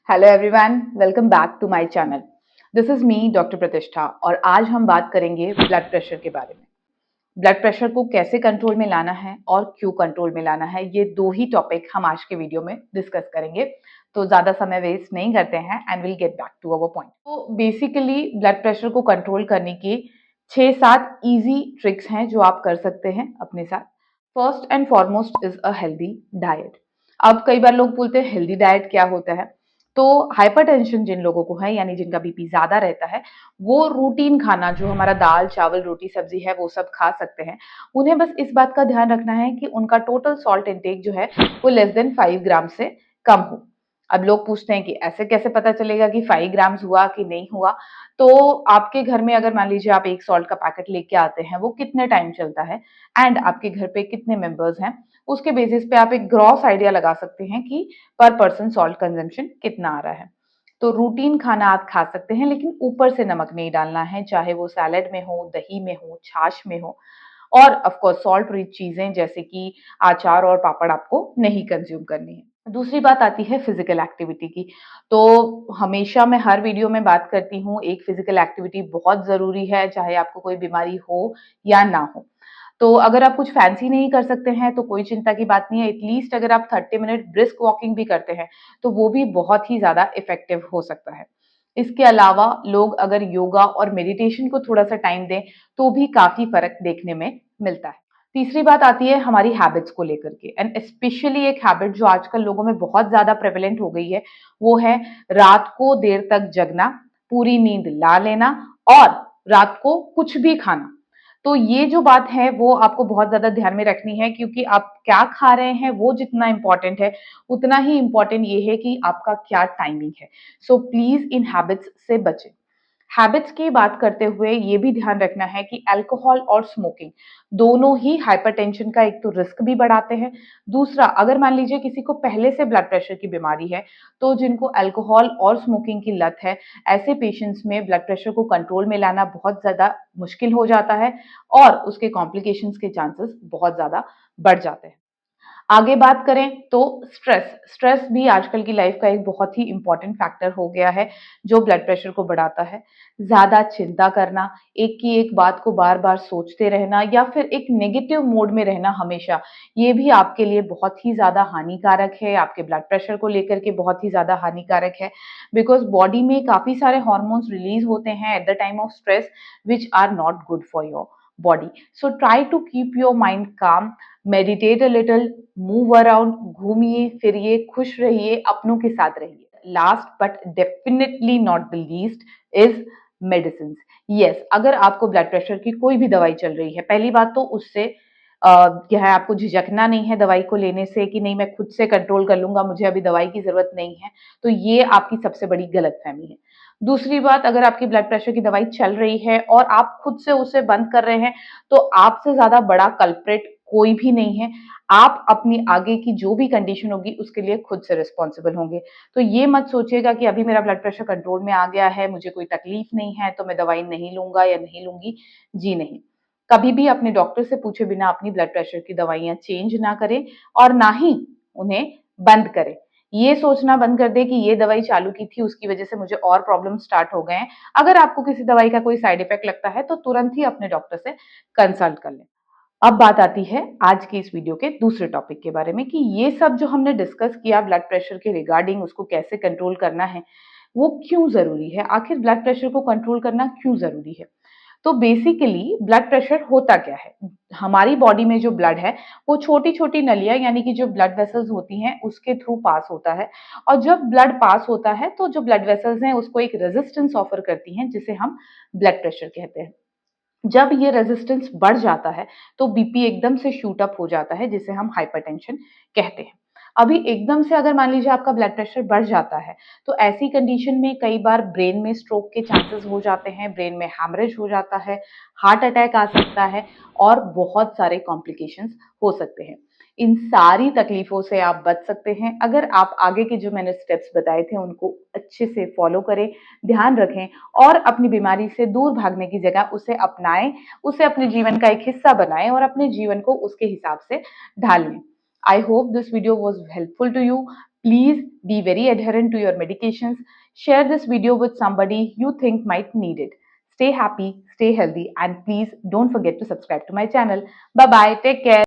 Hello everyone, welcome back to my channel. This is me doctor Pratishtha और आज हम बात करेंगे ब्लड प्रेशर के बारे में। ब्लड प्रेशर को कैसे कंट्रोल में लाना है और क्यों कंट्रोल में लाना है, ये दो ही टॉपिक हम आज के वीडियो में डिस्कस करेंगे। तो ज्यादा समय वेस्ट नहीं करते हैं and will get back to our point. तो बेसिकली ब्लड प्रेशर को कंट्रोल करने की 6-7 इजी ट्रिक्स हैं जो आप कर सकते हैं अपने साथ। First and foremost is a healthy diet. अब कई बार लोग बोलते हैं हेल्दी डाइट क्या होता है। तो हाइपरटेंशन जिन लोगों को है, यानी जिनका बीपी ज्यादा रहता है, वो रूटीन खाना जो हमारा दाल चावल रोटी सब्जी है वो सब खा सकते हैं। उन्हें बस इस बात का ध्यान रखना है कि उनका टोटल सॉल्ट इंटेक जो है वो लेस देन 5 ग्राम से कम हो। अब लोग पूछते हैं कि ऐसे कैसे पता चलेगा कि 5 ग्राम्स हुआ कि नहीं हुआ। तो आपके घर में अगर मान लीजिए आप एक सॉल्ट का पैकेट लेके आते हैं, वो कितने टाइम चलता है एंड आपके घर पे कितने मेंबर्स हैं, उसके बेसिस पे आप एक ग्रॉस आइडिया लगा सकते हैं कि पर पर्सन सॉल्ट कंजम्पशन कितना आ रहा है। तो रूटीन खाना आप खा सकते हैं, लेकिन ऊपर से नमक नहीं डालना है, चाहे वो सैलेड में हो, दही में हो, छाछ में हो। और ऑफ कोर्स सॉल्ट रिच चीजें जैसे कि अचार और पापड़ आपको नहीं कंज्यूम करनी है। दूसरी बात आती है फिजिकल एक्टिविटी की। तो हमेशा मैं हर वीडियो में बात करती हूँ, एक फिजिकल एक्टिविटी बहुत जरूरी है, चाहे आपको कोई बीमारी हो या ना हो। तो अगर आप कुछ फैंसी नहीं कर सकते हैं तो कोई चिंता की बात नहीं है। एटलीस्ट अगर आप 30 मिनट ब्रिस्क वॉकिंग भी करते हैं तो वो भी बहुत ही ज्यादा इफेक्टिव हो सकता है। इसके अलावा लोग अगर योगा और मेडिटेशन को थोड़ा सा टाइम दें तो भी काफी फर्क देखने में मिलता है। तीसरी बात आती है हमारी हैबिट्स को लेकर के, एंड स्पेशली एक हैबिट जो आजकल लोगों में बहुत ज्यादा प्रेवलेंट हो गई है, वो है रात को देर तक जगना, पूरी नींद ला लेना और रात को कुछ भी खाना। तो ये जो बात है वो आपको बहुत ज्यादा ध्यान में रखनी है, क्योंकि आप क्या खा रहे हैं वो जितना इंपॉर्टेंट है, उतना ही इंपॉर्टेंट ये है कि आपका क्या टाइमिंग है। सो प्लीज इन हैबिट्स से बचें। हैबिट्स की बात करते हुए ये भी ध्यान रखना है कि अल्कोहल और स्मोकिंग दोनों ही हाइपरटेंशन का एक तो रिस्क भी बढ़ाते हैं। दूसरा, अगर मान लीजिए किसी को पहले से ब्लड प्रेशर की बीमारी है, तो जिनको अल्कोहल और स्मोकिंग की लत है, ऐसे पेशेंट्स में ब्लड प्रेशर को कंट्रोल में लाना बहुत ज्यादा मुश्किल हो जाता है और उसके कॉम्प्लिकेशंस के चांसेस बहुत ज्यादा बढ़ जाते हैं। आगे बात करें तो स्ट्रेस स्ट्रेस भी आजकल की लाइफ का एक बहुत ही इंपॉर्टेंट फैक्टर हो गया है जो ब्लड प्रेशर को बढ़ाता है। ज्यादा चिंता करना, एक की एक बात को बार बार सोचते रहना या फिर एक नेगेटिव मोड में रहना हमेशा, ये भी आपके लिए बहुत ही ज्यादा हानिकारक है, आपके ब्लड प्रेशर को लेकर के बहुत ही ज्यादा हानिकारक है। बिकॉज बॉडी में काफी सारे हॉर्मोन्स रिलीज होते हैं at the time of stress which are not good for your body. So try to keep your mind calm, meditate a little, move around, घूमिए फिरिए, खुश रहिए, अपनों के साथ रहिए। Last but definitely not the least is medicine. Yes, अगर आपको ब्लड प्रेशर की कोई भी दवाई चल रही है, पहली बात तो उससे क्या है, आपको झिझकना नहीं है दवाई को लेने से कि नहीं मैं खुद से कंट्रोल कर लूंगा, मुझे अभी दवाई की जरूरत नहीं है। तो ये आपकी सबसे बड़ी गलतफहमी है। दूसरी बात, अगर आपकी ब्लड प्रेशर की दवाई चल रही है और आप खुद से उसे बंद कर रहे हैं, तो आपसे ज्यादा बड़ा कल्प्रिट कोई भी नहीं है। आप अपनी आगे की जो भी कंडीशन होगी उसके लिए खुद से रिस्पॉन्सिबल होंगे। तो ये मत सोचिएगा कि अभी मेरा ब्लड प्रेशर कंट्रोल में आ गया है, मुझे कोई तकलीफ नहीं है तो मैं दवाई नहीं लूंगा या नहीं लूंगी। जी नहीं, कभी भी अपने डॉक्टर से पूछे बिना अपनी ब्लड प्रेशर की दवाइयां चेंज ना करें और ना ही उन्हें बंद करें। ये सोचना बंद कर दे कि ये दवाई चालू की थी उसकी वजह से मुझे और प्रॉब्लम स्टार्ट हो गए हैं। अगर आपको किसी दवाई का कोई साइड इफेक्ट लगता है तो तुरंत ही अपने डॉक्टर से कंसल्ट कर लें। अब बात आती है आज की इस वीडियो के दूसरे टॉपिक के बारे में कि ये सब जो हमने डिस्कस किया ब्लड प्रेशर के रिगार्डिंग, उसको कैसे कंट्रोल करना है, वो क्यों जरूरी है, आखिर ब्लड प्रेशर को कंट्रोल करना क्यों जरूरी है। तो बेसिकली ब्लड प्रेशर होता क्या है। हमारी बॉडी में जो ब्लड है वो छोटी छोटी नलियां यानी कि जो ब्लड वेसल्स होती हैं उसके थ्रू पास होता है। और जब ब्लड पास होता है तो जो ब्लड वेसल्स हैं उसको एक रेजिस्टेंस ऑफर करती हैं जिसे हम ब्लड प्रेशर कहते हैं। जब ये रेजिस्टेंस बढ़ जाता है तो बीपी एकदम से शूट अप हो जाता है जिसे हम हाइपरटेंशन कहते हैं। अभी एकदम से अगर मान लीजिए आपका ब्लड प्रेशर बढ़ जाता है तो ऐसी कंडीशन में कई बार ब्रेन में स्ट्रोक के चांसेस हो जाते हैं, ब्रेन में हैमरेज हो जाता है, हार्ट अटैक आ सकता है और बहुत सारे कॉम्प्लिकेशंस हो सकते हैं। इन सारी तकलीफों से आप बच सकते हैं अगर आप आगे के जो मैंने स्टेप्स बताए थे उनको अच्छे से फॉलो करें, ध्यान रखें और अपनी बीमारी से दूर भागने की जगह उसे अपनाएं, उसे अपने जीवन का एक हिस्सा बनाएं और अपने जीवन को उसके हिसाब से ढाल लें। I hope this video was helpful to you. Please be very adherent to your medications. Share this video with somebody you think might need it. Stay happy, stay healthy, and please don't forget to subscribe to my channel. Bye bye. Take care.